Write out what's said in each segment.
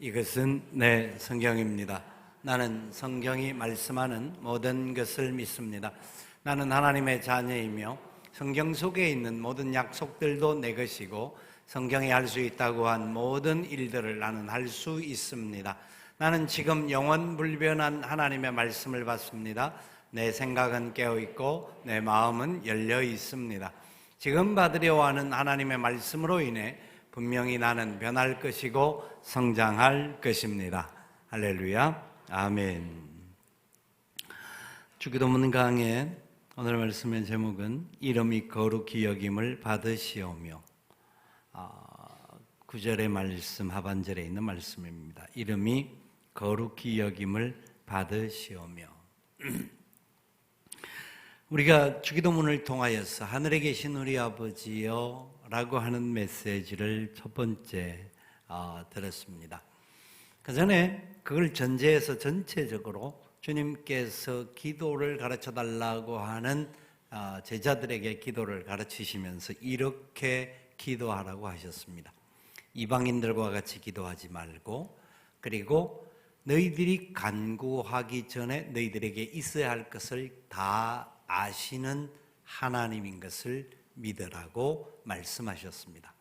이것은 내 성경입니다. 나는 성경이 말씀하는 모든 것을 믿습니다. 나는 하나님의 자녀이며 성경 속에 있는 모든 약속들도 내 것이고 성경에 할 수 있다고 한 모든 일들을 나는 할 수 있습니다. 나는 지금 영원불변한 하나님의 말씀을 받습니다. 내 생각은 깨어있고 내 마음은 열려 있습니다. 지금 받으려 하는 하나님의 말씀으로 인해 분명히 나는 변할 것이고 성장할 것입니다. 할렐루야, 아멘. 주기도문 강의 오늘 말씀의 제목은 이름이 거룩히 여김을 받으시오며, 9절의 말씀 하반절에 있는 말씀입니다. 이름이 거룩히 여김을 받으시오며. 우리가 주기도문을 통하여서 하늘에 계신 우리 아버지여 라고 하는 메시지를 첫 번째 들었습니다. 그 전에 그걸 전제해서 전체적으로 주님께서 기도를 가르쳐 달라고 하는 제자들에게 기도를 가르치시면서 이렇게 기도하라고 하셨습니다. 이방인들과 같이 기도하지 말고, 그리고 너희들이 간구하기 전에 너희들에게 있어야 할 것을 다 아시는 하나님인 것을 믿으라고 말씀하셨습니다.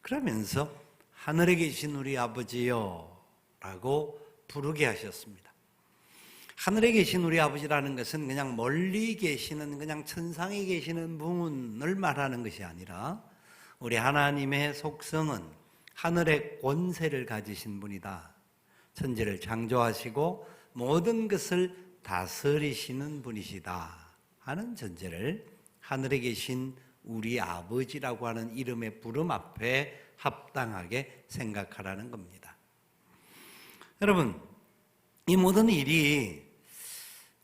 그러면서 하늘에 계신 우리 아버지여 라고 부르게 하셨습니다. 하늘에 계신 우리 아버지라는 것은 그냥 멀리 계시는, 그냥 천상에 계시는 분을 말하는 것이 아니라 우리 하나님의 속성은 하늘의 권세를 가지신 분이다. 천지를 창조하시고 모든 것을 다스리시는 분이시다 하는 전제를 하늘에 계신 우리 아버지라고 하는 이름의 부름 앞에 합당하게 생각하라는 겁니다. 여러분, 이 모든 일이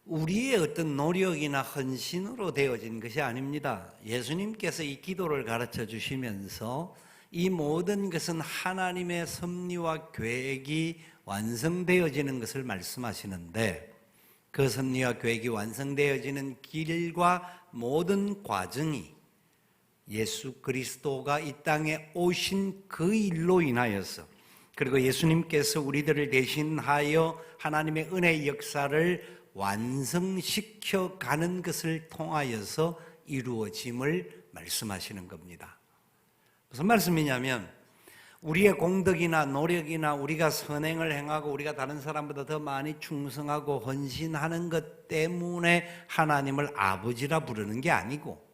우리의 어떤 노력이나 헌신으로 되어진 것이 아닙니다. 예수님께서 이 기도를 가르쳐 주시면서 이 모든 것은 하나님의 섭리와 계획이 완성되어지는 것을 말씀하시는데, 그 섭리와 계획이 완성되어지는 길과 모든 과정이 예수 그리스도가 이 땅에 오신 그 일로 인하여서, 그리고 예수님께서 우리들을 대신하여 하나님의 은혜의 역사를 완성시켜 가는 것을 통하여서 이루어짐을 말씀하시는 겁니다. 무슨 말씀이냐면, 우리의 공덕이나 노력이나 우리가 선행을 행하고 우리가 다른 사람보다 더 많이 충성하고 헌신하는 것 때문에 하나님을 아버지라 부르는 게 아니고,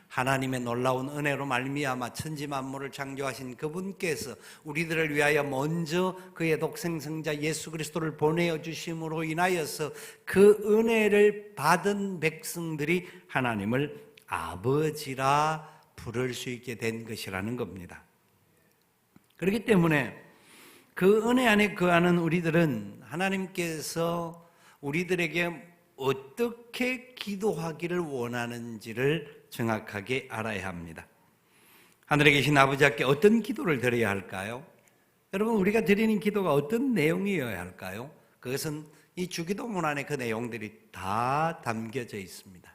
하나님의 놀라운 은혜로 말미암아 천지 만물을 창조하신 그분께서 우리들을 위하여 먼저 그의 독생성자 예수 그리스도를 보내어 주심으로 인하여서 그 은혜를 받은 백성들이 하나님을 아버지라 부를 수 있게 된 것이라는 겁니다. 그렇기 때문에 그 은혜 안에 거하는 우리들은 하나님께서 우리들에게 어떻게 기도하기를 원하는지를 정확하게 알아야 합니다. 하늘에 계신 아버지께 어떤 기도를 드려야 할까요? 여러분, 우리가 드리는 기도가 어떤 내용이어야 할까요? 그것은 이 주기도문 안에 그 내용들이 다 담겨져 있습니다.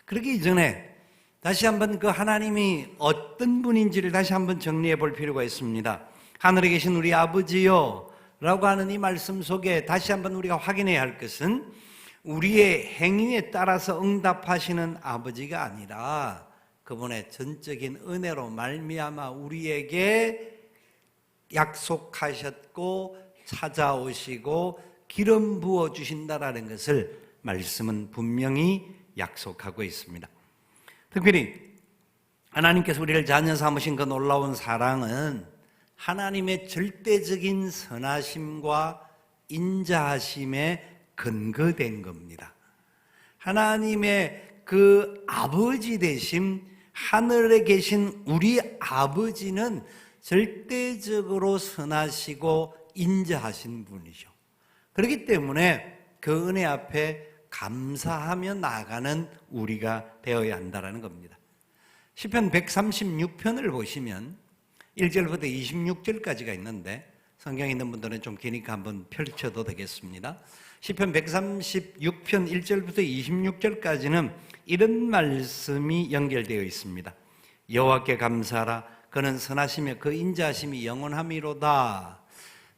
그러기 이전에 다시 한번 그 하나님이 어떤 분인지를 다시 한번 정리해 볼 필요가 있습니다. 하늘에 계신 우리 아버지요 라고 하는 이 말씀 속에 다시 한번 우리가 확인해야 할 것은 우리의 행위에 따라서 응답하시는 아버지가 아니라 그분의 전적인 은혜로 말미암아 우리에게 약속하셨고 찾아오시고 기름 부어 주신다라는 것을 말씀은 분명히 약속하고 있습니다. 특별히 하나님께서 우리를 자녀 삼으신 그 놀라운 사랑은 하나님의 절대적인 선하심과 인자하심에 근거된 겁니다. 하나님의 그 아버지 되심, 하늘에 계신 우리 아버지는 절대적으로 선하시고 인자하신 분이죠. 그렇기 때문에 그 은혜 앞에 감사하며 나아가는 우리가 되어야 한다는 겁니다. 시편 136편을 보시면 1절부터 26절까지가 있는데, 성경에 있는 분들은 좀 기니까 한번 펼쳐도 되겠습니다. 시편 136편 1절부터 26절까지는 이런 말씀이 연결되어 있습니다. 여호와께 감사하라. 그는 선하시며 그 인자하심이 영원함이로다.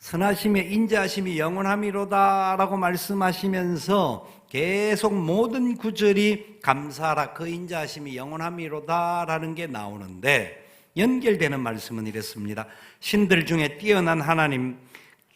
선하심의 인자하심이 영원함이로다라고 말씀하시면서 계속 모든 구절이 감사하라, 그 인자하심이 영원함이로다라는 게 나오는데, 연결되는 말씀은 이렇습니다. 신들 중에 뛰어난 하나님,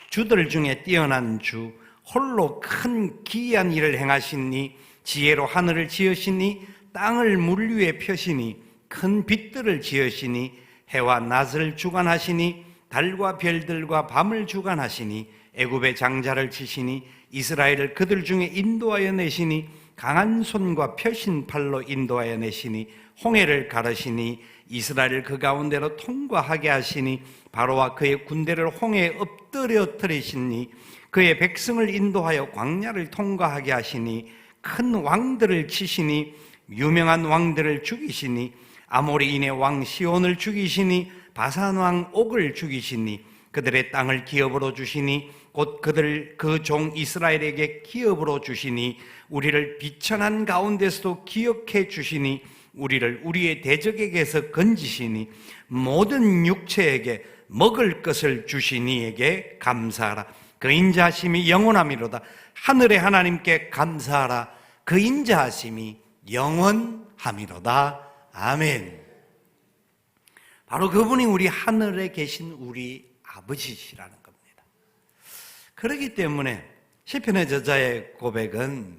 주들 중에 뛰어난 주, 홀로 큰 기이한 일을 행하시니, 지혜로 하늘을 지으시니, 땅을 물 위에 펴시니, 큰 빛들을 지으시니, 해와 낮을 주관하시니, 달과 별들과 밤을 주관하시니, 애굽의 장자를 치시니, 이스라엘을 그들 중에 인도하여 내시니, 강한 손과 펴신 팔로 인도하여 내시니, 홍해를 가르시니, 이스라엘을 그 가운데로 통과하게 하시니, 바로와 그의 군대를 홍해에 엎드려뜨리시니, 그의 백성을 인도하여 광야를 통과하게 하시니, 큰 왕들을 치시니, 유명한 왕들을 죽이시니, 아모리인의 왕 시온을 죽이시니, 바산 왕 옥을 죽이시니, 그들의 땅을 기업으로 주시니, 곧 그들 그 종 이스라엘에게 기업으로 주시니, 우리를 비천한 가운데서도 기억해 주시니, 우리를 우리의 대적에게서 건지시니, 모든 육체에게 먹을 것을 주시니에게 감사하라. 그 인자하심이 영원함이로다. 하늘의 하나님께 감사하라. 그 인자하심이 영원함이로다. 아멘. 바로 그분이 우리 하늘에 계신 우리 아버지시라는 겁니다. 그렇기 때문에 시편의 저자의 고백은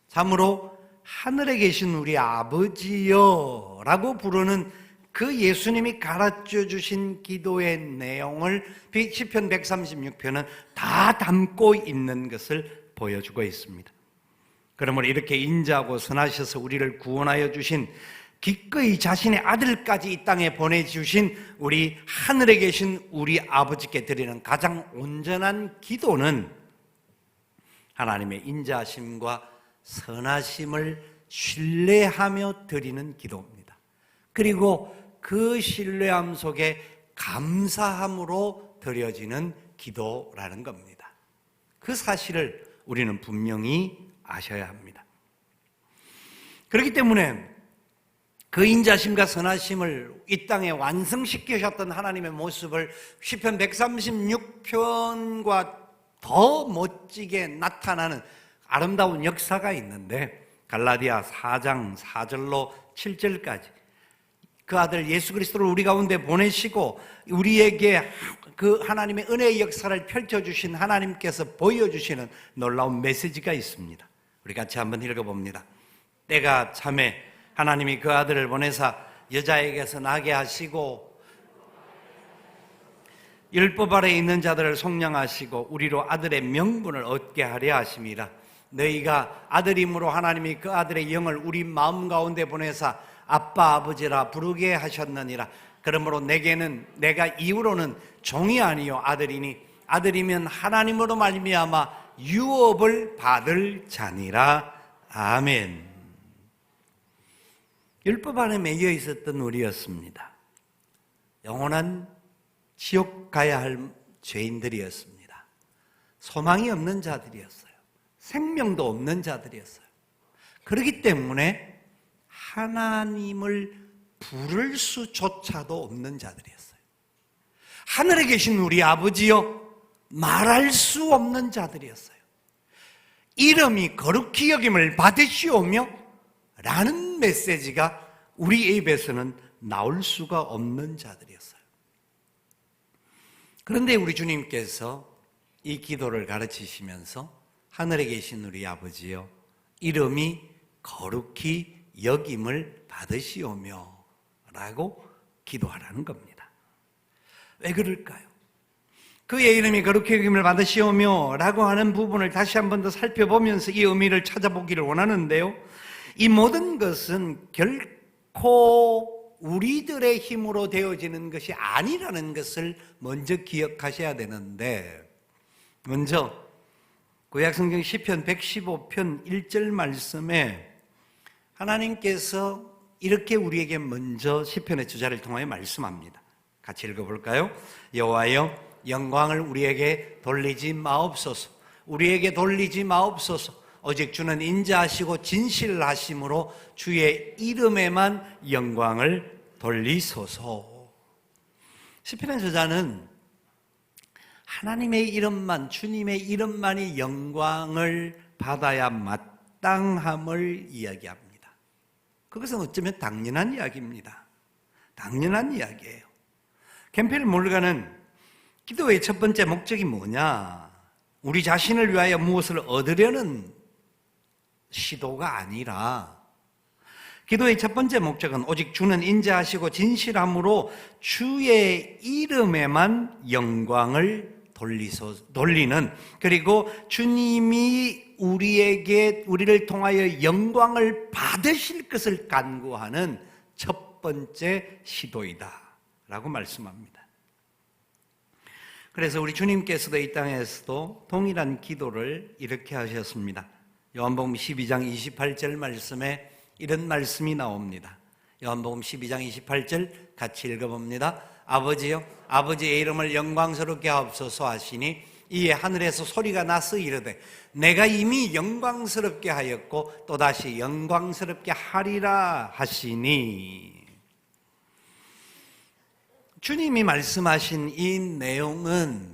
참으로 하늘에 계신 우리 아버지여 라고 부르는 그 예수님이 가르쳐 주신 기도의 내용을 시편 136편은 다 담고 있는 것을 보여주고 있습니다. 그러므로 이렇게 인자하고 선하셔서 우리를 구원하여 주신, 기꺼이 자신의 아들까지 이 땅에 보내주신 우리 하늘에 계신 우리 아버지께 드리는 가장 온전한 기도는 하나님의 인자하심과 선하심을 신뢰하며 드리는 기도입니다. 그리고 그 신뢰함 속에 감사함으로 드려지는 기도라는 겁니다. 그 사실을 우리는 분명히 아셔야 합니다. 그렇기 때문에 그 인자심과 선하심을 이 땅에 완성시키셨던 하나님의 모습을 시편 136편과 더 멋지게 나타나는 아름다운 역사가 있는데, 갈라디아 4장 4절로 7절까지 그 아들 예수 그리스도를 우리 가운데 보내시고 우리에게 그 하나님의 은혜의 역사를 펼쳐주신 하나님께서 보여주시는 놀라운 메시지가 있습니다. 우리 같이 한번 읽어봅니다. 때가 참에 하나님이 그 아들을 보내사 여자에게서 나게 하시고 율법 아래 있는 자들을 속량하시고 우리로 아들의 명분을 얻게 하려 하심이라. 너희가 아들임으로 하나님이 그 아들의 영을 우리 마음 가운데 보내사 아빠 아버지라 부르게 하셨느니라. 그러므로 내가 이후로는 종이 아니요 아들이니 아들이면 하나님으로 말미암아 유업을 받을 자니라. 아멘. 율법 안에 매여 있었던 우리였습니다. 영원한 지옥 가야 할 죄인들이었습니다. 소망이 없는 자들이었어요. 생명도 없는 자들이었어요. 그렇기 때문에 하나님을 부를 수조차도 없는 자들이었어요. 하늘에 계신 우리 아버지여 말할 수 없는 자들이었어요. 이름이 거룩히 여김을 받으시오며 라는 메시지가 우리 입에서는 나올 수가 없는 자들이었어요. 그런데 우리 주님께서 이 기도를 가르치시면서 하늘에 계신 우리 아버지여 이름이 거룩히 여김을 받으시오며 라고 기도하라는 겁니다. 왜 그럴까요? 그의 이름이 거룩히 여김을 받으시오며 라고 하는 부분을 다시 한 번 더 살펴보면서 이 의미를 찾아보기를 원하는데요, 이 모든 것은 결코 우리들의 힘으로 되어지는 것이 아니라는 것을 먼저 기억하셔야 되는데, 먼저 구약성경 시편 115편 1절 말씀에 하나님께서 이렇게 우리에게 먼저 시편의 저자를 통하여 말씀합니다. 같이 읽어볼까요? 여호와여 영광을 우리에게 돌리지 마옵소서. 우리에게 돌리지 마옵소서. 오직 주는 인자하시고 진실하심으로 주의 이름에만 영광을 돌리소서. 시편의 저자는 하나님의 이름만, 주님의 이름만이 영광을 받아야 마땅함을 이야기합니다. 그것은 어쩌면 당연한 이야기입니다. 당연한 이야기예요. 캠페인 몰가는 기도의 첫 번째 목적이 뭐냐? 우리 자신을 위하여 무엇을 얻으려는 시도가 아니라 기도의 첫 번째 목적은 오직 주는 인자하시고 진실함으로 주의 이름에만 영광을 돌리는, 그리고 주님이 우리를 통하여 영광을 받으실 것을 간구하는 첫 번째 시도이다 라고 말씀합니다. 그래서 우리 주님께서도 이 땅에서도 동일한 기도를 이렇게 하셨습니다. 요한복음 12장 28절 말씀에 이런 말씀이 나옵니다. 요한복음 12장 28절 같이 읽어봅니다. 아버지여, 아버지의 이름을 영광스럽게 하옵소서 하시니 이에 하늘에서 소리가 나서 이르되 내가 이미 영광스럽게 하였고 또다시 영광스럽게 하리라 하시니. 주님이 말씀하신 이 내용은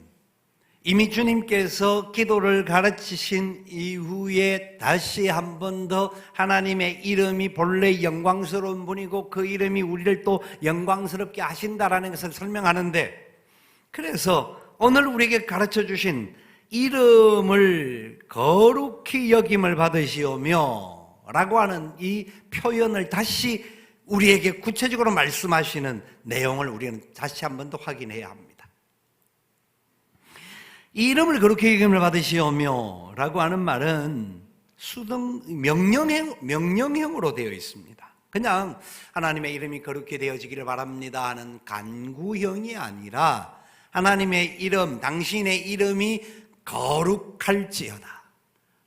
이미 주님께서 기도를 가르치신 이후에 다시 한 번 더 하나님의 이름이 본래 영광스러운 분이고 그 이름이 우리를 또 영광스럽게 하신다라는 것을 설명하는데, 그래서 오늘 우리에게 가르쳐 주신 이름을 거룩히 여김을 받으시오며 라고 하는 이 표현을 다시 우리에게 구체적으로 말씀하시는 내용을 우리는 다시 한 번 더 확인해야 합니다. 이 이름을 거룩히 여김을 받으시오며 라고 하는 말은 명령형으로 되어 있습니다. 그냥 하나님의 이름이 거룩히 되어지기를 바랍니다 하는 간구형이 아니라 하나님의 이름, 당신의 이름이 거룩할지어다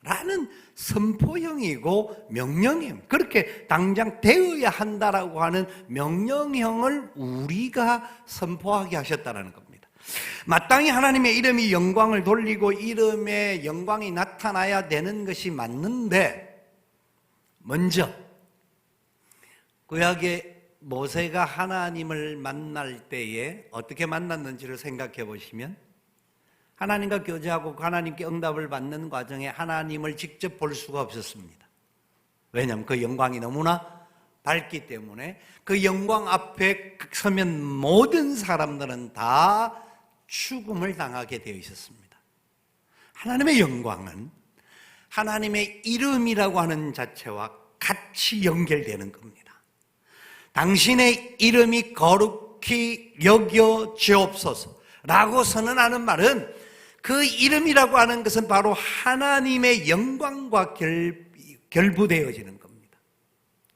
라는 선포형이고 명령형, 그렇게 당장 되어야 한다라고 하는 명령형을 우리가 선포하게 하셨다는 겁니다. 마땅히 하나님의 이름이 영광을 돌리고 이름의 영광이 나타나야 되는 것이 맞는데, 먼저 구약의 모세가 하나님을 만날 때에 어떻게 만났는지를 생각해 보시면 하나님과 교제하고 하나님께 응답을 받는 과정에 하나님을 직접 볼 수가 없었습니다. 왜냐하면 그 영광이 너무나 밝기 때문에 그 영광 앞에 서면 모든 사람들은 다 죽음을 당하게 되어 있었습니다. 하나님의 영광은 하나님의 이름이라고 하는 자체와 같이 연결되는 겁니다. 당신의 이름이 거룩히 여겨지옵소서 라고 선언하는 말은 그 이름이라고 하는 것은 바로 하나님의 영광과 결부되어지는 겁니다.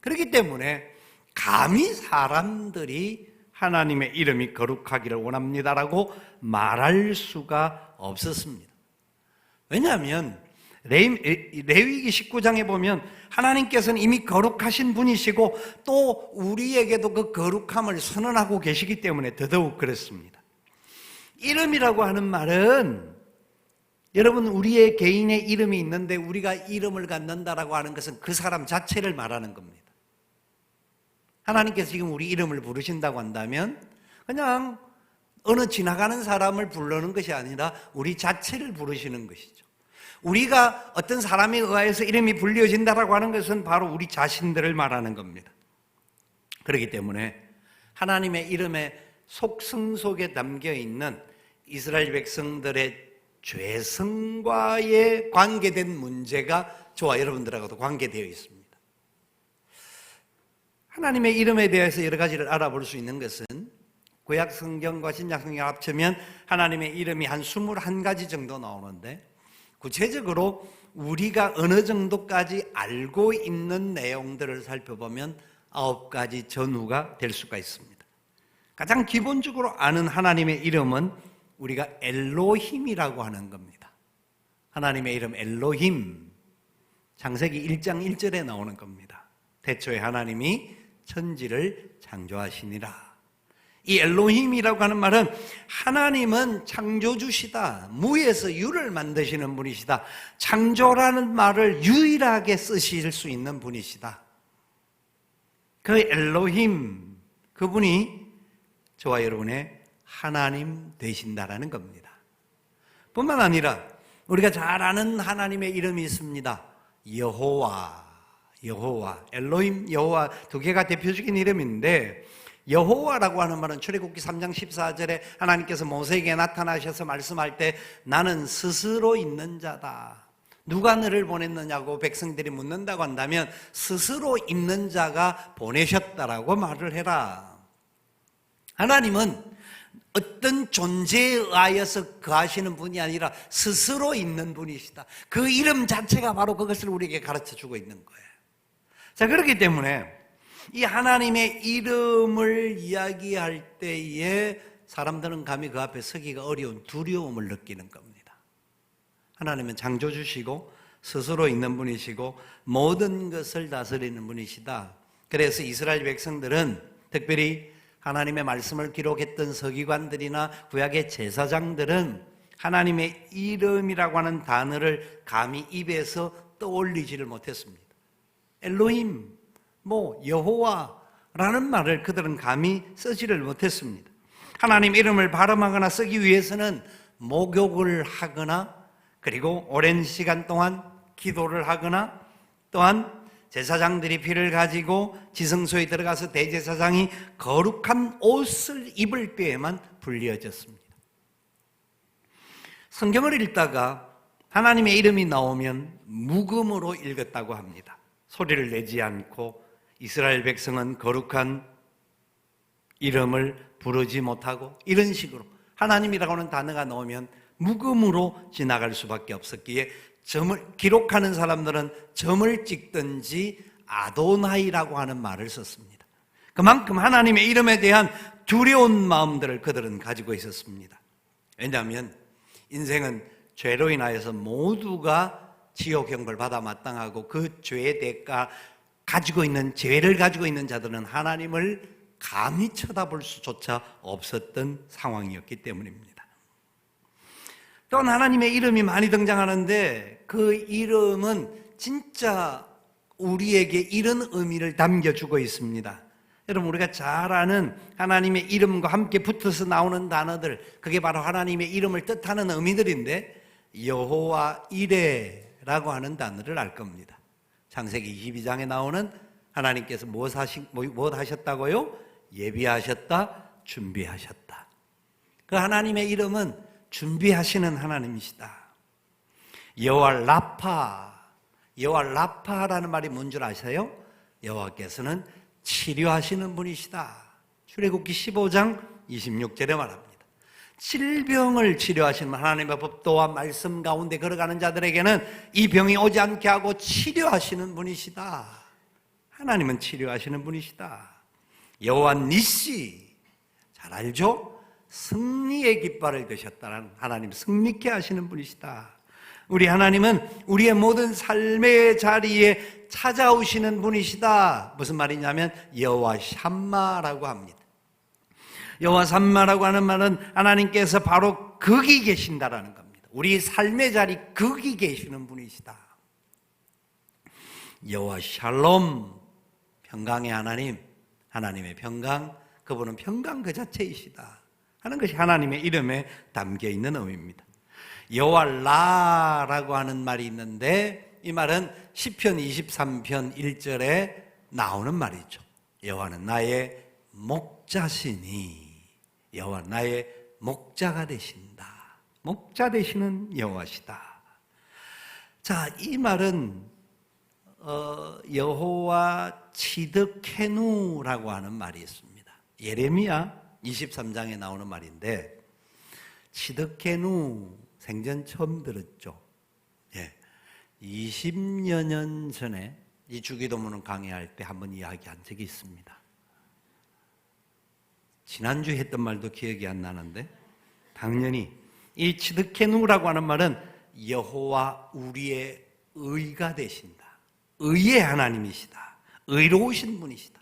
그렇기 때문에 감히 사람들이 하나님의 이름이 거룩하기를 원합니다라고 말할 수가 없었습니다. 왜냐하면 레위기 19장에 보면 하나님께서는 이미 거룩하신 분이시고 또 우리에게도 그 거룩함을 선언하고 계시기 때문에 더더욱 그렇습니다. 이름이라고 하는 말은, 여러분, 우리의 개인의 이름이 있는데 우리가 이름을 갖는다라고 하는 것은 그 사람 자체를 말하는 겁니다. 하나님께서 지금 우리 이름을 부르신다고 한다면 그냥 어느 지나가는 사람을 부르는 것이 아니라 우리 자체를 부르시는 것이죠. 우리가 어떤 사람에 의해서 이름이 불려진다라고 하는 것은 바로 우리 자신들을 말하는 겁니다. 그렇기 때문에 하나님의 이름의 속성 속에 담겨 있는 이스라엘 백성들의 죄성과의 관계된 문제가 저와 여러분들하고도 관계되어 있습니다. 하나님의 이름에 대해서 여러 가지를 알아볼 수 있는 것은 구약 성경과 신약 성경을 합치면 하나님의 이름이 한 21가지 정도 나오는데, 구체적으로 우리가 어느 정도까지 알고 있는 내용들을 살펴보면 9가지 전후가 될 수가 있습니다. 가장 기본적으로 아는 하나님의 이름은 우리가 엘로힘이라고 하는 겁니다. 하나님의 이름 엘로힘, 창세기 1장 1절에 나오는 겁니다. 태초에 하나님이 천지를 창조하시니라. 이 엘로힘이라고 하는 말은 하나님은 창조주시다, 무에서 유를 만드시는 분이시다, 창조라는 말을 유일하게 쓰실 수 있는 분이시다. 그 엘로힘, 그분이 저와 여러분의 하나님 되신다라는 겁니다. 뿐만 아니라 우리가 잘 아는 하나님의 이름이 있습니다. 여호와, 엘로힘, 여호와 두 개가 대표적인 이름인데, 여호와라고 하는 말은 출애굽기 3장 14절에 하나님께서 모세에게 나타나셔서 말씀할 때 나는 스스로 있는 자다. 누가 너를 보냈느냐고 백성들이 묻는다고 한다면 스스로 있는 자가 보내셨다라고 말을 해라. 하나님은 어떤 존재에 의하여서 거하시는 분이 아니라 스스로 있는 분이시다. 그 이름 자체가 바로 그것을 우리에게 가르쳐주고 있는 거예요. 자, 그렇기 때문에 이 하나님의 이름을 이야기할 때에 사람들은 감히 그 앞에 서기가 어려운 두려움을 느끼는 겁니다. 하나님은 창조주시고 스스로 있는 분이시고 모든 것을 다스리는 분이시다. 그래서 이스라엘 백성들은 특별히 하나님의 말씀을 기록했던 서기관들이나 구약의 제사장들은 하나님의 이름이라고 하는 단어를 감히 입에서 떠올리지를 못했습니다. 엘로힘, 여호와라는 말을 그들은 감히 쓰지를 못했습니다. 하나님 이름을 발음하거나 쓰기 위해서는 목욕을 하거나, 그리고 오랜 시간 동안 기도를 하거나, 또한 제사장들이 피를 가지고 지성소에 들어가서 대제사장이 거룩한 옷을 입을 때에만 불려졌습니다. 성경을 읽다가 하나님의 이름이 나오면 묵음으로 읽었다고 합니다. 소리를 내지 않고 이스라엘 백성은 거룩한 이름을 부르지 못하고 이런 식으로 하나님이라고 하는 단어가 나오면 묵음으로 지나갈 수밖에 없었기에 기록하는 사람들은 점을 찍든지 아도나이라고 하는 말을 썼습니다. 그만큼 하나님의 이름에 대한 두려운 마음들을 그들은 가지고 있었습니다. 왜냐하면 인생은 죄로 인하여서 모두가 지옥 형벌 받아 마땅하고 그 죄의 대가 가지고 있는 죄를 가지고 있는 자들은 하나님을 감히 쳐다볼 수조차 없었던 상황이었기 때문입니다. 또한 하나님의 이름이 많이 등장하는데 그 이름은 진짜 우리에게 이런 의미를 담겨주고 있습니다. 여러분, 우리가 잘 아는 하나님의 이름과 함께 붙어서 나오는 단어들, 그게 바로 하나님의 이름을 뜻하는 의미들인데, 여호와 이레라고 하는 단어를 알 겁니다. 창세기 22장에 나오는 하나님께서 무엇 하셨다고요? 예비하셨다, 준비하셨다. 그 하나님의 이름은 준비하시는 하나님이시다. 여호와 라파라는 말이 뭔 줄 아세요? 여호와께서는 치료하시는 분이시다. 출애굽기 15장 26절에 말합니다. 질병을 치료하시는 하나님의 법도와 말씀 가운데 걸어가는 자들에게는 이 병이 오지 않게 하고 치료하시는 분이시다. 하나님은 치료하시는 분이시다. 여호와 니시, 잘 알죠? 승리의 깃발을 드셨다는 하나님, 승리케 하시는 분이시다. 우리 하나님은 우리의 모든 삶의 자리에 찾아오시는 분이시다. 무슨 말이냐면 여호와 샴마라고 합니다. 여호와 샴마라고 하는 말은 하나님께서 바로 거기 계신다라는 겁니다. 우리 삶의 자리 거기 계시는 분이시다. 여호와 샬롬, 평강의 하나님, 하나님의 평강, 그분은 평강 그 자체이시다 하는 것이 하나님의 이름에 담겨 있는 의미입니다. 여호와 라라고 하는 말이 있는데 이 말은 시편 23편 1절에 나오는 말이죠. 여호와는 나의 목자시니, 여호와 나의 목자가 되신다. 목자 되시는 여호와시다. 자, 이 말은 여호와 치드케누라고 하는 말이 있습니다. 예레미야 23장에 나오는 말인데, 치드케누 생전 처음 들었죠. 20여 년 전에 이 주기도문을 강의할 때 한번 이야기한 적이 있습니다. 지난주에 했던 말도 기억이 안 나는데, 당연히 이 치드케누라고 하는 말은 여호와 우리의 의가 되신다. 의의 하나님이시다. 의로우신 분이시다.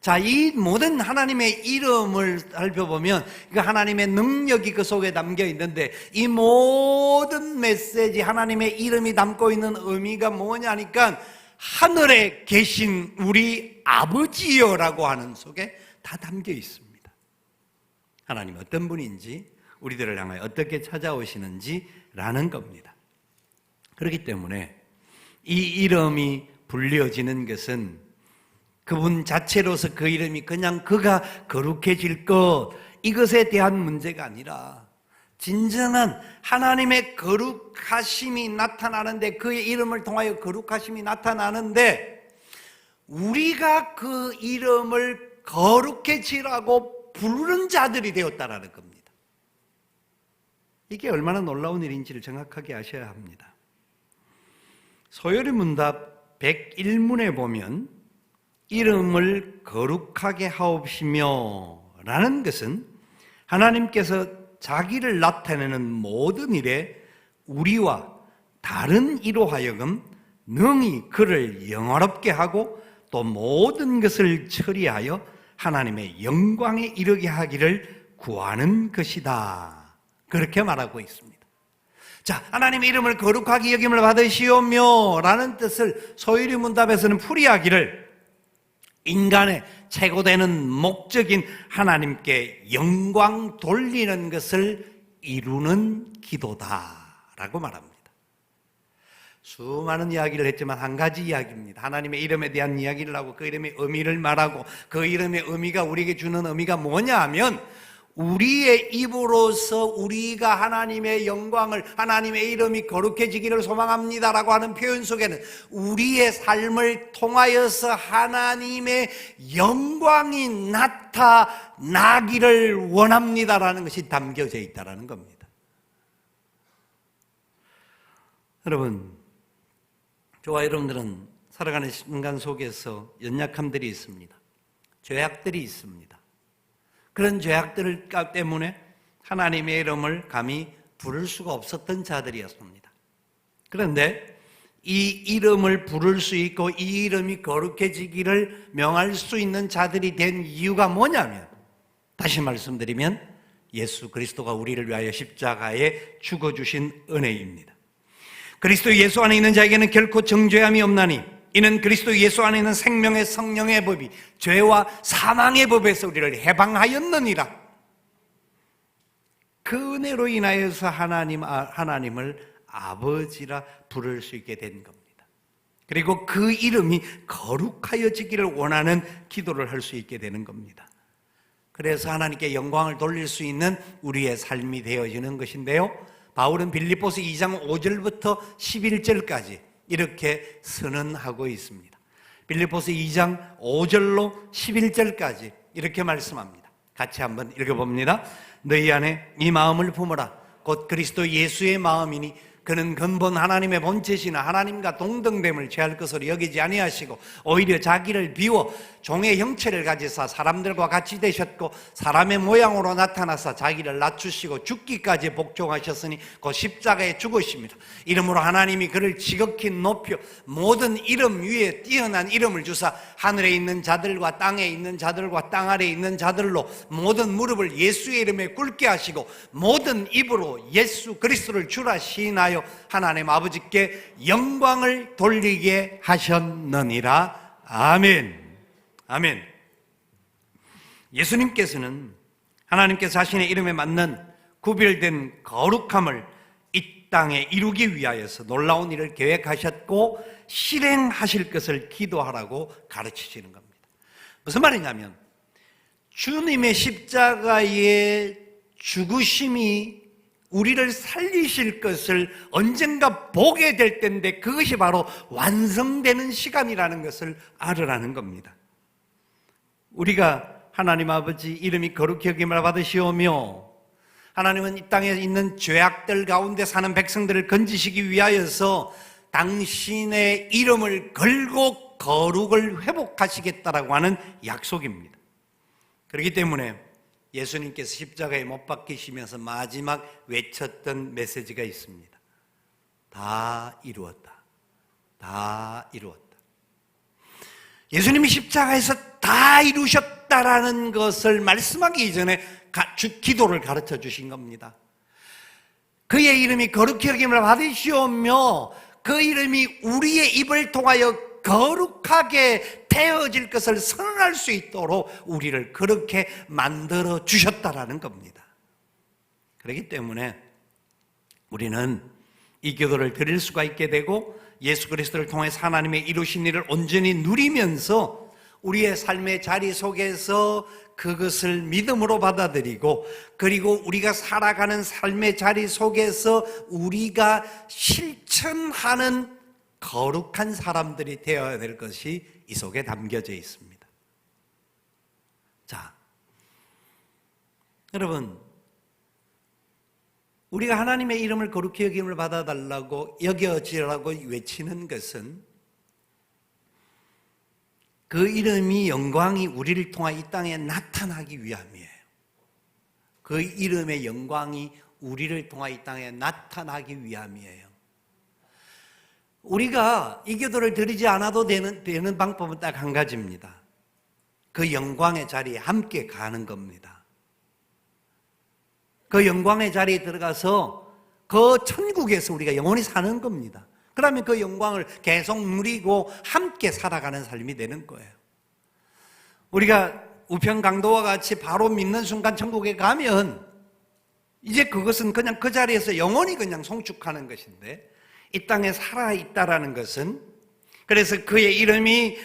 자, 이 모든 하나님의 이름을 살펴보면 그 하나님의 능력이 그 속에 담겨 있는데, 이 모든 메시지, 하나님의 이름이 담고 있는 의미가 뭐냐니까 하늘에 계신 우리 아버지여라고 하는 속에 다 담겨 있습니다. 하나님 어떤 분인지, 우리들을 향하여 어떻게 찾아오시는지라는 겁니다. 그렇기 때문에 이 이름이 불려지는 것은 그분 자체로서 그 이름이 그냥 그가 거룩해질 것, 이것에 대한 문제가 아니라 진정한 하나님의 거룩하심이 나타나는데, 그의 이름을 통하여 거룩하심이 나타나는데 우리가 그 이름을 거룩해지라고 부르는 자들이 되었다라는 겁니다. 이게 얼마나 놀라운 일인지를 정확하게 아셔야 합니다. 소요리 문답 101문에 보면 이름을 거룩하게 하옵시며 라는 것은 하나님께서 자기를 나타내는 모든 일에 우리와 다른 이로 하여금 능히 그를 영화롭게 하고 또 모든 것을 처리하여 하나님의 영광에 이르게 하기를 구하는 것이다, 그렇게 말하고 있습니다. 자, 하나님의 이름을 거룩하게 여김을 받으시오며 라는 뜻을 소유리 문답에서는 풀이하기를 인간의 최고되는 목적인 하나님께 영광 돌리는 것을 이루는 기도다라고 말합니다. 수많은 이야기를 했지만 한 가지 이야기입니다. 하나님의 이름에 대한 이야기를 하고 그 이름의 의미를 말하고, 그 이름의 의미가 우리에게 주는 의미가 뭐냐 하면, 우리의 입으로서 우리가 하나님의 영광을, 하나님의 이름이 거룩해지기를 소망합니다라고 하는 표현 속에는 우리의 삶을 통하여서 하나님의 영광이 나타나기를 원합니다라는 것이 담겨져 있다는 겁니다. 여러분, 저와 여러분들은 살아가는 순간 속에서 연약함들이 있습니다. 죄악들이 있습니다. 그런 죄악들 때문에 하나님의 이름을 감히 부를 수가 없었던 자들이었습니다. 그런데 이 이름을 부를 수 있고 이 이름이 거룩해지기를 명할 수 있는 자들이 된 이유가 뭐냐면, 다시 말씀드리면 예수 그리스도가 우리를 위하여 십자가에 죽어주신 은혜입니다. 그리스도 예수 안에 있는 자에게는 결코 정죄함이 없나니 이는 그리스도 예수 안에 있는 생명의 성령의 법이 죄와 사망의 법에서 우리를 해방하였느니라. 그 은혜로 인하여서 하나님을 아버지라 부를 수 있게 된 겁니다. 그리고 그 이름이 거룩하여지기를 원하는 기도를 할 수 있게 되는 겁니다. 그래서 하나님께 영광을 돌릴 수 있는 우리의 삶이 되어지는 것인데요, 바울은 빌립보서 2장 5절부터 11절까지 이렇게 선언하고 있습니다. 빌립보서 2장 5절로 11절까지 이렇게 말씀합니다. 같이 한번 읽어봅니다. 너희 안에 이 마음을 품어라. 곧 그리스도 예수의 마음이니 그는 근본 하나님의 본체시나 하나님과 동등됨을 취할 것으로 여기지 아니하시고 오히려 자기를 비워 종의 형체를 가지사 사람들과 같이 되셨고 사람의 모양으로 나타나사 자기를 낮추시고 죽기까지 복종하셨으니 곧 십자가에 죽으십니다. 이름으로 하나님이 그를 지극히 높여 모든 이름 위에 뛰어난 이름을 주사 하늘에 있는 자들과 땅에 있는 자들과 땅 아래에 있는 자들로 모든 무릎을 예수의 이름에 꿇게 하시고 모든 입으로 예수 그리스도를 주라 시인하여 하나님 아버지께 영광을 돌리게 하셨느니라. 아멘. 아멘. 예수님께서는 하나님께서 자신의 이름에 맞는 구별된 거룩함을 이 땅에 이루기 위하여서 놀라운 일을 계획하셨고 실행하실 것을 기도하라고 가르치시는 겁니다. 무슨 말이냐면 주님의 십자가의 죽으심이 우리를 살리실 것을 언젠가 보게 될 때인데 그것이 바로 완성되는 시간이라는 것을 알으라는 겁니다. 우리가 하나님 아버지 이름이 거룩히 여김을 받으시오며 하나님은 이 땅에 있는 죄악들 가운데 사는 백성들을 건지시기 위하여서 당신의 이름을 걸고 거룩을 회복하시겠다라고 하는 약속입니다. 그렇기 때문에 예수님께서 십자가에 못 박히시면서 마지막 외쳤던 메시지가 있습니다. 다 이루었다. 다 이루었다. 예수님이 십자가에서 다 이루셨다라는 것을 말씀하기 이전에 기도를 가르쳐 주신 겁니다. 그의 이름이 거룩히 여김을 받으시오며 그 이름이 우리의 입을 통하여 거룩하게 되어질 것을 선언할 수 있도록 우리를 그렇게 만들어 주셨다라는 겁니다. 그렇기 때문에 우리는 이 기도를 드릴 수가 있게 되고 예수 그리스도를 통해서 하나님의 이루신 일을 온전히 누리면서 우리의 삶의 자리 속에서 그것을 믿음으로 받아들이고, 그리고 우리가 살아가는 삶의 자리 속에서 우리가 실천하는 거룩한 사람들이 되어야 될 것이 이 속에 담겨져 있습니다. 자, 여러분, 우리가 하나님의 이름을 거룩히 여김을 받아달라고 여겨지라고 외치는 것은 그 이름이 영광이 우리를 통해 이 땅에 나타나기 위함이에요. 그 이름의 영광이 우리를 통해 이 땅에 나타나기 위함이에요. 우리가 이 기도를 드리지 않아도 되는 방법은 딱 한 가지입니다. 그 영광의 자리에 함께 가는 겁니다. 그 영광의 자리에 들어가서 그 천국에서 우리가 영원히 사는 겁니다. 그러면 그 영광을 계속 누리고 함께 살아가는 삶이 되는 거예요. 우리가 우편강도와 같이 바로 믿는 순간 천국에 가면 이제 그것은 그냥 그 자리에서 영원히 그냥 송축하는 것인데, 이 땅에 살아있다라는 것은, 그래서 그의 이름이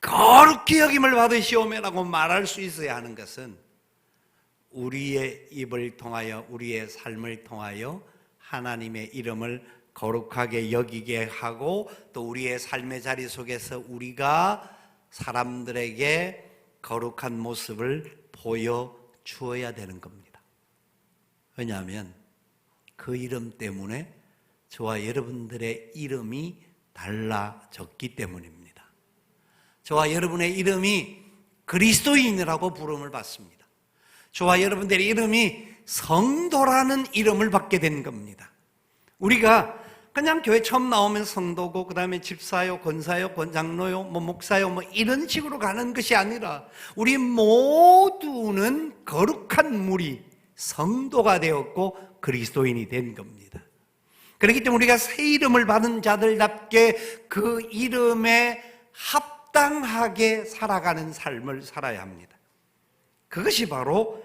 거룩히 여김을 받으시오매라고 말할 수 있어야 하는 것은 우리의 입을 통하여, 우리의 삶을 통하여 하나님의 이름을 거룩하게 여기게 하고, 또 우리의 삶의 자리 속에서 우리가 사람들에게 거룩한 모습을 보여주어야 되는 겁니다. 왜냐하면 그 이름 때문에 저와 여러분들의 이름이 달라졌기 때문입니다. 저와 여러분의 이름이 그리스도인이라고 부름을 받습니다. 저와 여러분들의 이름이 성도라는 이름을 받게 된 겁니다. 우리가 그냥 교회 처음 나오면 성도고, 그 다음에 집사요, 권사요, 권장로요, 목사요, 이런 식으로 가는 것이 아니라 우리 모두는 거룩한 무리, 성도가 되었고 그리스도인이 된 겁니다. 그렇기 때문에 우리가 새 이름을 받은 자들답게 그 이름에 합당하게 살아가는 삶을 살아야 합니다. 그것이 바로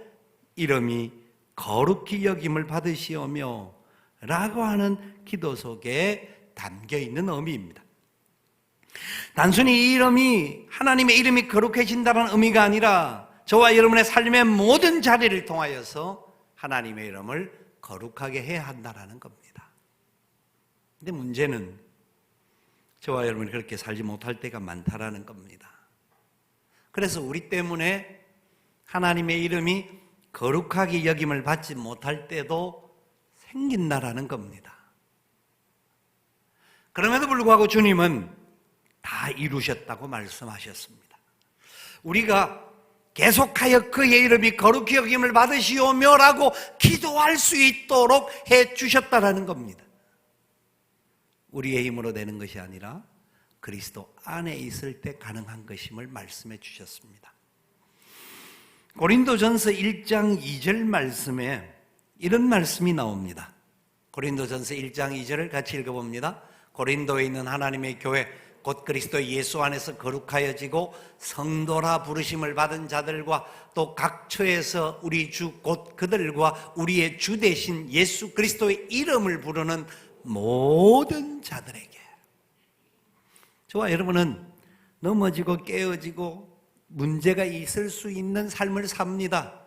이름이 거룩히 여김을 받으시오며 라고 하는 기도 속에 담겨있는 의미입니다. 단순히 이 이름이, 하나님의 이름이 거룩해진다는 의미가 아니라 저와 여러분의 삶의 모든 자리를 통하여서 하나님의 이름을 거룩하게 해야 한다는 겁니다. 근데 문제는 저와 여러분이 그렇게 살지 못할 때가 많다라는 겁니다. 그래서 우리 때문에 하나님의 이름이 거룩하게 여김을 받지 못할 때도 생긴다라는 겁니다. 그럼에도 불구하고 주님은 다 이루셨다고 말씀하셨습니다. 우리가 계속하여 그의 이름이 거룩히 여김을 받으시오며 라고 기도할 수 있도록 해주셨다라는 겁니다. 우리의 힘으로 되는 것이 아니라 그리스도 안에 있을 때 가능한 것임을 말씀해 주셨습니다. 고린도전서 1장 2절 말씀에 이런 말씀이 나옵니다. 고린도전서 1장 2절을 같이 읽어봅니다. 고린도에 있는 하나님의 교회 곧 그리스도 예수 안에서 거룩하여지고 성도라 부르심을 받은 자들과 또 각처에서 우리 주 곧 그들과 우리의 주 되신 예수 그리스도의 이름을 부르는 모든 자들에게. 저와 여러분은 넘어지고 깨어지고 문제가 있을 수 있는 삶을 삽니다.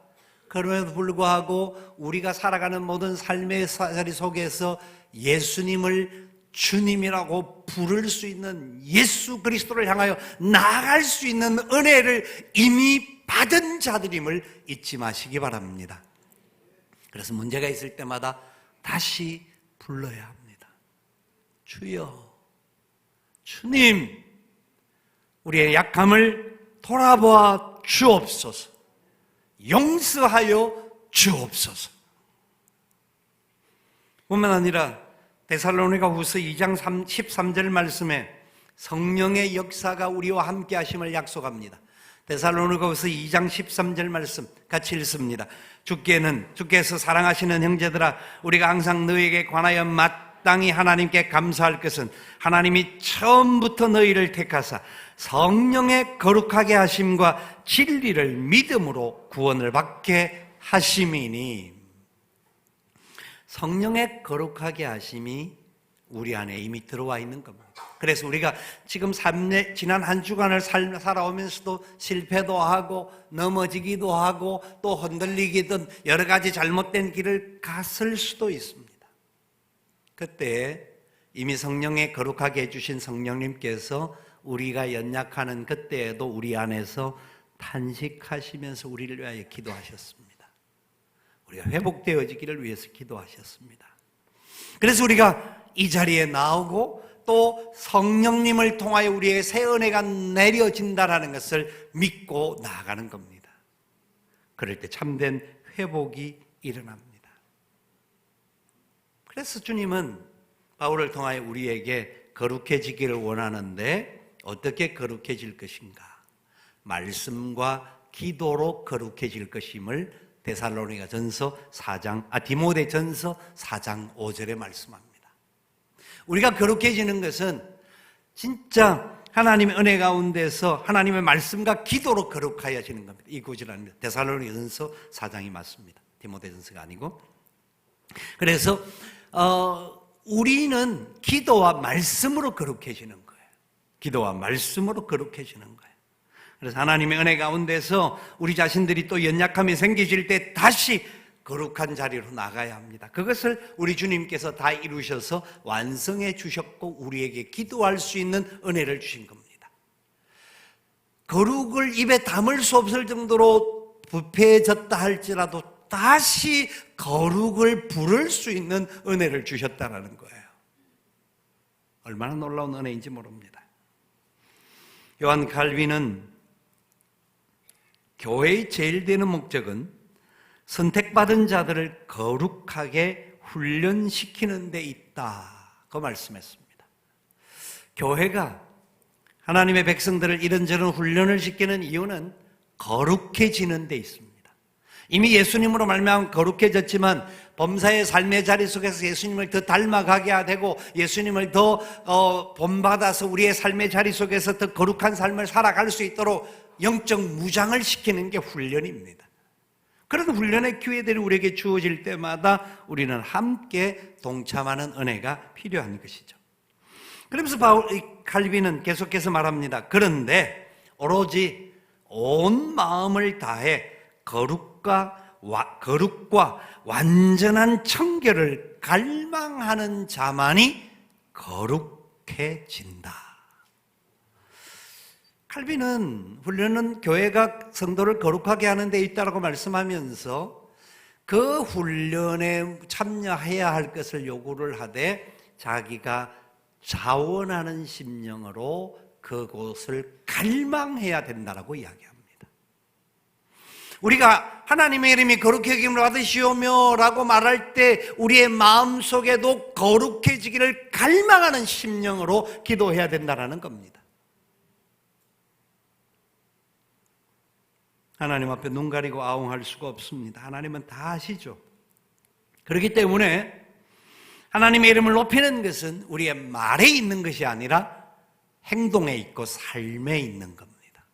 그럼에도 불구하고 우리가 살아가는 모든 삶의 자리 속에서 예수님을 주님이라고 부를 수 있는, 예수 그리스도를 향하여 나아갈 수 있는 은혜를 이미 받은 자들임을 잊지 마시기 바랍니다. 그래서 문제가 있을 때마다 다시 불러야 합니다. 주여, 주님, 우리의 약함을 돌아보아 주옵소서, 용서하여 주옵소서. 뿐만 아니라 데살로니가 후서 2장 13절 말씀에 성령의 역사가 우리와 함께 하심을 약속합니다. 데살로니가 후서 2장 13절 말씀 같이 읽습니다. 주께서 사랑하시는 형제들아, 우리가 항상 너희에게 관하여 마땅히 하나님께 감사할 것은 하나님이 처음부터 너희를 택하사 성령의 거룩하게 하심과 진리를 믿음으로 구원을 받게 하심이니 성령의 거룩하게 하심이 우리 안에 이미 들어와 있는 겁니다. 그래서 우리가 지금 지난 한 주간을 살아오면서도 실패도 하고 넘어지기도 하고 또 흔들리기든 여러 가지 잘못된 길을 갔을 수도 있습니다. 그때 이미 성령의 거룩하게 해주신 성령님께서 우리가 연약하는 그때에도 우리 안에서 탄식하시면서 우리를 위하여 기도하셨습니다. 우리가 회복되어지기를 위해서 기도하셨습니다. 그래서 우리가 이 자리에 나오고 또 성령님을 통하여 우리의 새 은혜가 내려진다는 것을 믿고 나아가는 겁니다. 그럴 때 참된 회복이 일어납니다. 그래서 주님은 바울을 통하여 우리에게 거룩해지기를 원하는데 어떻게 거룩해질 것인가? 말씀과 기도로 거룩해질 것임을 디모데전서 4장 5절에 말씀합니다. 우리가 거룩해지는 것은 진짜 하나님의 은혜 가운데서 하나님의 말씀과 기도로 거룩하여지는 겁니다. 이 구절 아닙니다. 데살로니가전서 4장이 맞습니다. 디모데전서가 아니고. 그래서 우리는 기도와 말씀으로 거룩해지는 거예요. 기도와 말씀으로 거룩해지는 거예요. 그래서 하나님의 은혜 가운데서 우리 자신들이 또 연약함이 생기실 때 다시 거룩한 자리로 나가야 합니다. 그것을 우리 주님께서 다 이루셔서 완성해 주셨고 우리에게 기도할 수 있는 은혜를 주신 겁니다. 거룩을 입에 담을 수 없을 정도로 부패해졌다 할지라도 다시 거룩을 부를 수 있는 은혜를 주셨다는 거예요. 얼마나 놀라운 은혜인지 모릅니다. 요한 칼빈은 교회의 제일 되는 목적은 선택받은 자들을 거룩하게 훈련시키는 데 있다. 그 말씀했습니다. 교회가 하나님의 백성들을 이런저런 훈련을 시키는 이유는 거룩해지는 데 있습니다. 이미 예수님으로 말미암아 거룩해졌지만 범사의 삶의 자리 속에서 예수님을 더 닮아가게 되고 예수님을 더 본받아서 우리의 삶의 자리 속에서 더 거룩한 삶을 살아갈 수 있도록 영적 무장을 시키는 게 훈련입니다. 그런 훈련의 기회들이 우리에게 주어질 때마다 우리는 함께 동참하는 은혜가 필요한 것이죠. 그러면서 칼빈은 계속해서 말합니다. 그런데 오로지 온 마음을 다해 거룩과 완전한 청결을 갈망하는 자만이 거룩해진다. 칼빈은 훈련은 교회가 성도를 거룩하게 하는 데 있다고 말씀하면서 그 훈련에 참여해야 할 것을 요구를 하되 자기가 자원하는 심령으로 그곳을 갈망해야 된다고 이야기합니다. 우리가 하나님의 이름이 거룩해짐을 받으시오며 라고 말할 때 우리의 마음속에도 거룩해지기를 갈망하는 심령으로 기도해야 된다는 겁니다. 하나님 앞에 눈 가리고 아웅할 수가 없습니다. 하나님은 다 아시죠. 그렇기 때문에 하나님의 이름을 높이는 것은 우리의 말에 있는 것이 아니라 행동에 있고 삶에 있는 겁니다.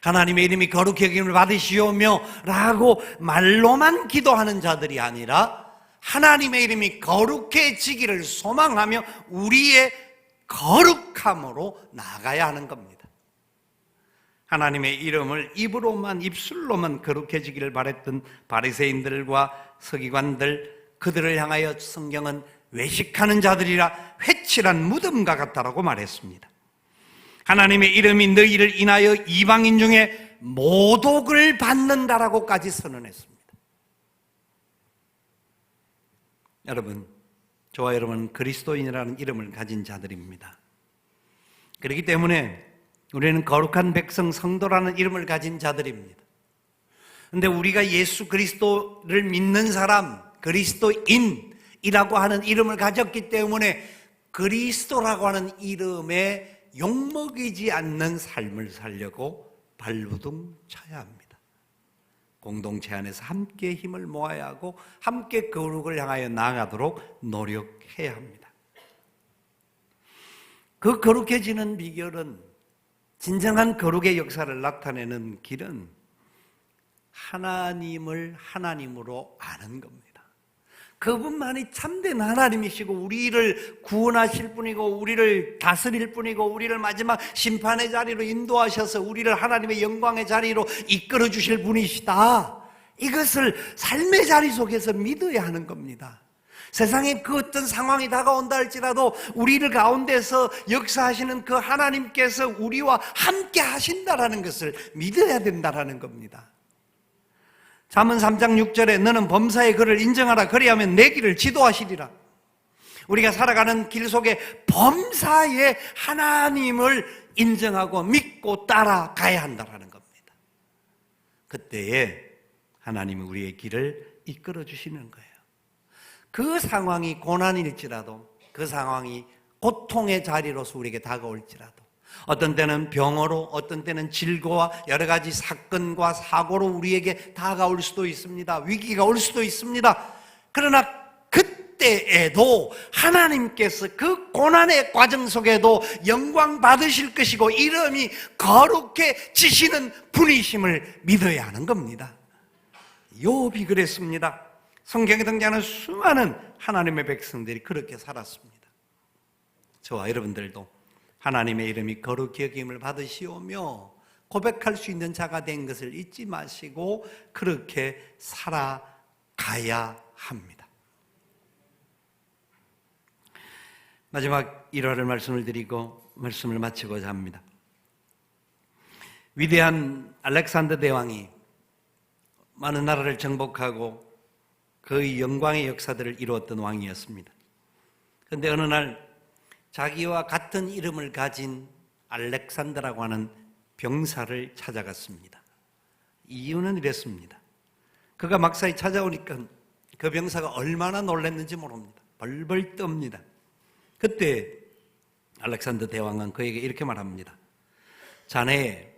하나님의 이름이 거룩히 여김을 받으시오며 라고 말로만 기도하는 자들이 아니라 하나님의 이름이 거룩해지기를 소망하며 우리의 거룩함으로 나가야 하는 겁니다. 하나님의 이름을 입술로만 거룩해지기를 바랬던 바리새인들과 서기관들, 그들을 향하여 성경은 외식하는 자들이라 회칠한 무덤과 같다라고 말했습니다. 하나님의 이름이 너희를 인하여 이방인 중에 모독을 받는다라고까지 선언했습니다. 여러분, 저와 여러분은 그리스도인이라는 이름을 가진 자들입니다. 그렇기 때문에 우리는 거룩한 백성 성도라는 이름을 가진 자들입니다. 그런데 우리가 예수 그리스도를 믿는 사람, 그리스도인이라고 하는 이름을 가졌기 때문에 그리스도라고 하는 이름에 욕먹이지 않는 삶을 살려고 발버둥 쳐야 합니다. 공동체 안에서 함께 힘을 모아야 하고 함께 거룩을 향하여 나아가도록 노력해야 합니다. 그 거룩해지는 비결은, 진정한 거룩의 역사를 나타내는 길은 하나님을 하나님으로 아는 겁니다. 그분만이 참된 하나님이시고 우리를 구원하실 분이고 우리를 다스릴 분이고 우리를 마지막 심판의 자리로 인도하셔서 우리를 하나님의 영광의 자리로 이끌어 주실 분이시다. 이것을 삶의 자리 속에서 믿어야 하는 겁니다. 세상에 그 어떤 상황이 다가온다 할지라도 우리를 가운데서 역사하시는 그 하나님께서 우리와 함께 하신다라는 것을 믿어야 된다라는 겁니다. 잠언 3장 6절에 너는 범사의 그를 인정하라. 그리하면 내 길을 지도하시리라. 우리가 살아가는 길 속에 범사의 하나님을 인정하고 믿고 따라가야 한다는 겁니다. 그때에 하나님이 우리의 길을 이끌어 주시는 거예요. 그 상황이 고난일지라도, 그 상황이 고통의 자리로서 우리에게 다가올지라도, 어떤 때는 병으로, 어떤 때는 질고와 여러 가지 사건과 사고로 우리에게 다가올 수도 있습니다. 위기가 올 수도 있습니다. 그러나 그때에도 하나님께서 그 고난의 과정 속에도 영광 받으실 것이고 이름이 거룩해지시는 분이심을 믿어야 하는 겁니다. 욥이 그랬습니다. 성경에 등장하는 수많은 하나님의 백성들이 그렇게 살았습니다. 저와 여러분들도 하나님의 이름이 거룩히 여김을 받으시오며 고백할 수 있는 자가 된 것을 잊지 마시고 그렇게 살아가야 합니다. 마지막 1화를 말씀을 드리고 말씀을 마치고자 합니다. 위대한 알렉산더 대왕이 많은 나라를 정복하고 그의 영광의 역사들을 이루었던 왕이었습니다. 그런데 어느 날 자기와 같은 이름을 가진 알렉산더라고 하는 병사를 찾아갔습니다. 이유는 이랬습니다. 그가 막사에 찾아오니까 그 병사가 얼마나 놀랐는지 모릅니다. 벌벌 떱니다. 그때 알렉산더 대왕은 그에게 이렇게 말합니다. 자네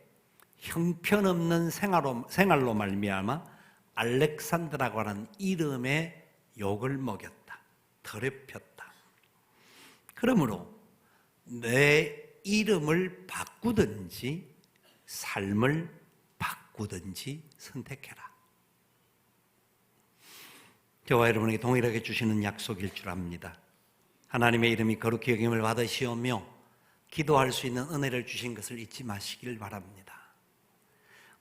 형편없는 생활로 말미암아 알렉산더라고 하는 이름에 욕을 먹였다. 더럽혔다. 그러므로 내 이름을 바꾸든지 삶을 바꾸든지 선택해라. 저와 여러분에게 동일하게 주시는 약속일 줄 압니다. 하나님의 이름이 거룩히 여김을 받으시오며 기도할 수 있는 은혜를 주신 것을 잊지 마시길 바랍니다.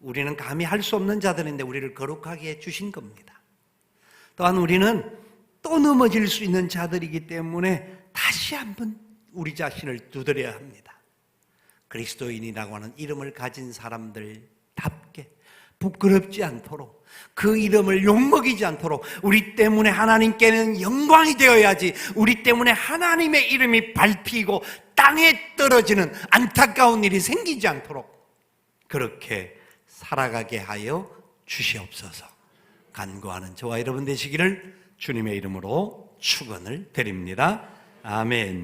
우리는 감히 할 수 없는 자들인데 우리를 거룩하게 해주신 겁니다. 또한 우리는 또 넘어질 수 있는 자들이기 때문에 다시 한번 우리 자신을 두드려야 합니다. 그리스도인이라고 하는 이름을 가진 사람들답게 부끄럽지 않도록 그 이름을 욕먹이지 않도록 우리 때문에 하나님께는 영광이 되어야지 우리 때문에 하나님의 이름이 밟히고 땅에 떨어지는 안타까운 일이 생기지 않도록 그렇게 살아가게 하여 주시옵소서. 간구하는 저와 여러분 되시기를 주님의 이름으로 축원을 드립니다. 아멘.